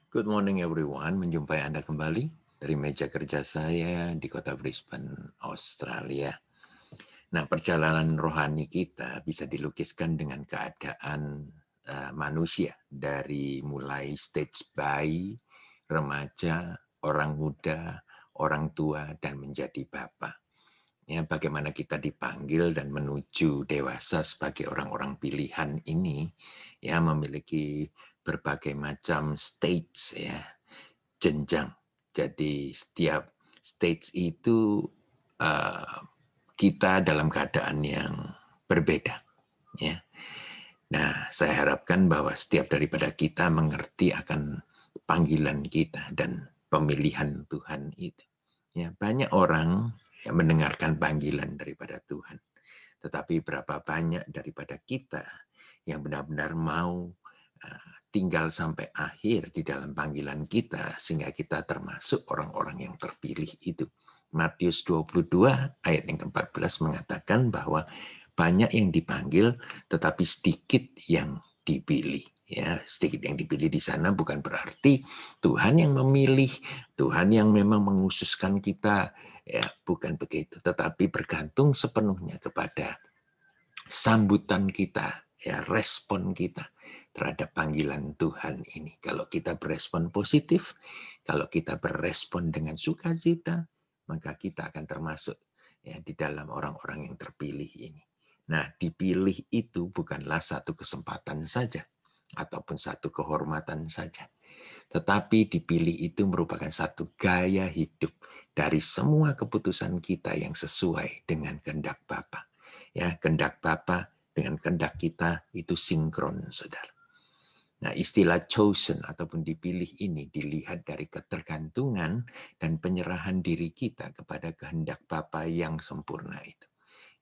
Good morning everyone, menjumpai Anda kembali dari meja kerja saya di kota Brisbane, Australia. Nah, perjalanan rohani kita bisa dilukiskan dengan keadaan manusia dari mulai stage bayi, remaja, orang muda, orang tua, dan menjadi bapa. Ya, bagaimana kita dipanggil dan menuju dewasa sebagai orang-orang pilihan ini, ya memiliki berbagai macam stage ya, jenjang. Jadi setiap stage itu uh, kita dalam keadaan yang berbeda. Ya. Nah, saya harapkan bahwa setiap daripada kita mengerti akan panggilan kita dan pemilihan Tuhan itu. Ya, banyak orang yang mendengarkan panggilan daripada Tuhan. Tetapi berapa banyak daripada kita yang benar-benar mau tinggal sampai akhir di dalam panggilan kita sehingga kita termasuk orang-orang yang terpilih itu. Matius 22 ayat yang ke-14 mengatakan bahwa banyak yang dipanggil tetapi sedikit yang dipilih. Ya, sedikit yang dipilih di sana bukan berarti Tuhan yang memilih, Tuhan yang memang menghususkan kita, ya bukan begitu, tetapi bergantung sepenuhnya kepada sambutan kita, ya respon kita terhadap panggilan Tuhan ini. Kalau kita berespon positif, kalau kita berespon dengan sukacita, maka kita akan termasuk ya di dalam orang-orang yang terpilih ini. Nah, dipilih itu bukanlah satu kesempatan saja ataupun satu kehormatan saja. Tetapi dipilih itu merupakan satu gaya hidup dari semua keputusan kita yang sesuai dengan kehendak Bapa. Ya, kehendak Bapa dengan kehendak kita itu sinkron, Saudara. Nah, istilah chosen ataupun dipilih ini dilihat dari ketergantungan dan penyerahan diri kita kepada kehendak Bapa yang sempurna itu.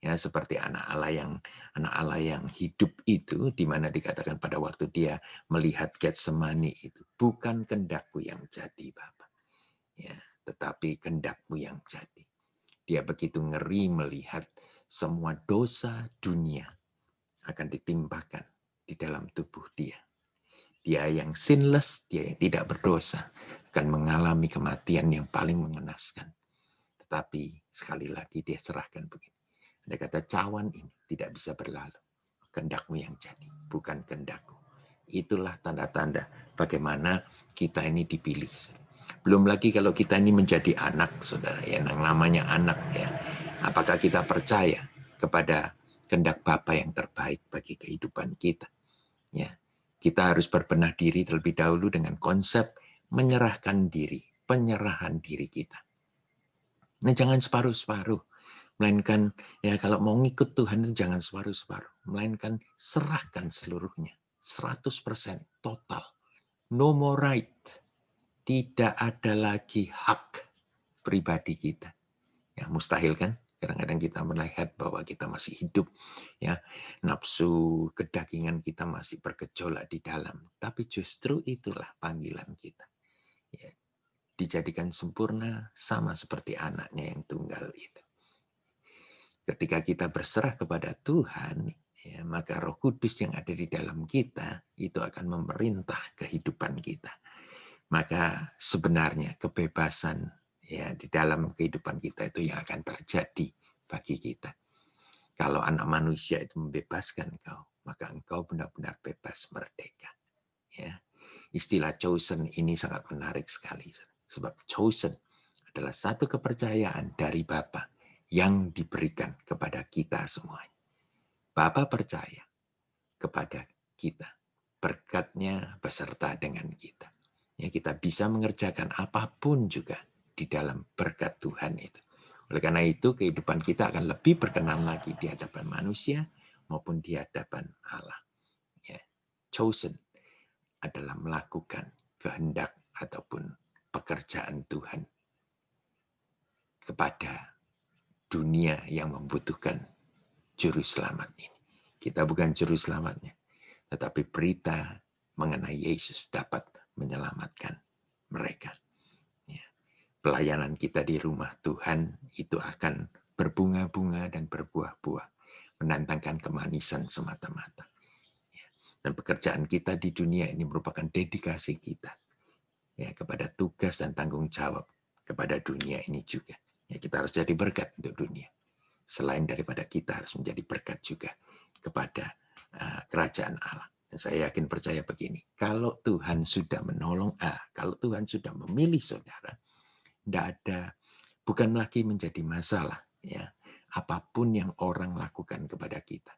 Ya, seperti anak Allah yang hidup itu, di mana dikatakan pada waktu dia melihat Getsemani itu, bukan kehendakku yang jadi Bapa, ya, tetapi kehendakmu yang jadi. Dia begitu ngeri melihat semua dosa dunia akan ditimpakan di dalam tubuh dia. Dia yang sinless, dia yang tidak berdosa, akan mengalami kematian yang paling mengenaskan. Tetapi sekali lagi dia serahkan begini. Dia kata cawan ini tidak bisa berlalu. Kehendakmu yang jadi, bukan kehendakku. Itulah tanda-tanda bagaimana kita ini dipilih. Belum lagi kalau kita ini menjadi anak, saudara, yang namanya anak ya. Apakah kita percaya kepada kehendak Bapa yang terbaik bagi kehidupan kita? Ya, kita harus berbenah diri terlebih dahulu dengan konsep menyerahkan diri, penyerahan diri kita. Nah, jangan separuh-separuh. Melainkan, ya kalau mau ngikut Tuhan itu jangan separuh-separuh. Melainkan serahkan seluruhnya. 100% total. No more right. Tidak ada lagi hak pribadi kita. Ya, mustahil kan? Kadang-kadang kita melihat bahwa kita masih hidup, ya nafsu kedagingan kita masih bergejolak di dalam. Tapi justru itulah panggilan kita. Ya, dijadikan sempurna sama seperti anaknya yang tunggal itu. Ketika kita berserah kepada Tuhan, ya, maka Roh Kudus yang ada di dalam kita itu akan memerintah kehidupan kita. Maka sebenarnya kebebasan ya di dalam kehidupan kita itu yang akan terjadi bagi kita. Kalau anak manusia itu membebaskan engkau, maka engkau benar-benar bebas merdeka. Ya. Istilah chosen ini sangat menarik sekali. Sebab chosen adalah satu kepercayaan dari Bapa yang diberikan kepada kita semuanya. Bapa percaya kepada kita. Berkatnya beserta dengan kita. Ya, kita bisa mengerjakan apapun juga di dalam berkat Tuhan itu. Oleh karena itu, kehidupan kita akan lebih berkenan lagi di hadapan manusia maupun di hadapan Allah. Ya. Chosen adalah melakukan kehendak ataupun pekerjaan Tuhan kepada dunia yang membutuhkan juru selamat ini. Kita bukan juru selamatnya, tetapi berita mengenai Yesus dapat menyelamatkan mereka. Ya. Pelayanan kita di rumah Tuhan itu akan berbunga-bunga dan berbuah-buah, menantangkan kemanisan semata-mata. Ya. Dan pekerjaan kita di dunia ini merupakan dedikasi kita ya, kepada tugas dan tanggung jawab kepada dunia ini juga. Ya, kita harus jadi berkat untuk dunia. Selain daripada kita harus menjadi berkat juga kepada kerajaan Allah. Dan saya yakin percaya begini, kalau Tuhan sudah menolong, kalau Tuhan sudah memilih saudara, tidak ada, bukan lagi menjadi masalah, ya, apapun yang orang lakukan kepada kita.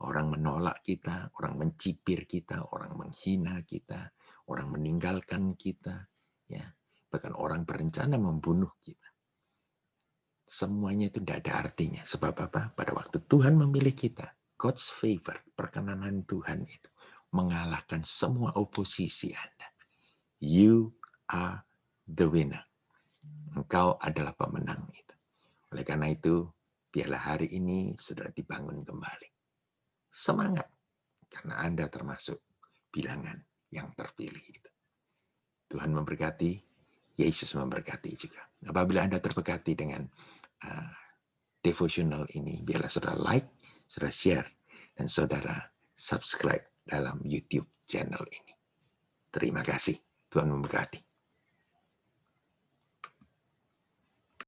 Orang menolak kita, orang mencibir kita, orang menghina kita, orang meninggalkan kita, ya, bahkan orang berencana membunuh kita. Semuanya itu tidak ada artinya. Sebab apa? Pada waktu Tuhan memilih kita, God's favor, perkenanan Tuhan itu mengalahkan semua oposisi Anda. You are the winner. Engkau adalah pemenang itu. Oleh karena itu, biarlah hari ini sudah dibangun kembali. Semangat, karena Anda termasuk bilangan yang terpilih itu. Tuhan memberkati, Yesus memberkati juga. Apabila Anda terberkati dengan devotional ini, biarlah saudara like, saudara share, dan saudara subscribe dalam YouTube channel ini. Terima kasih. Tuhan memberkati.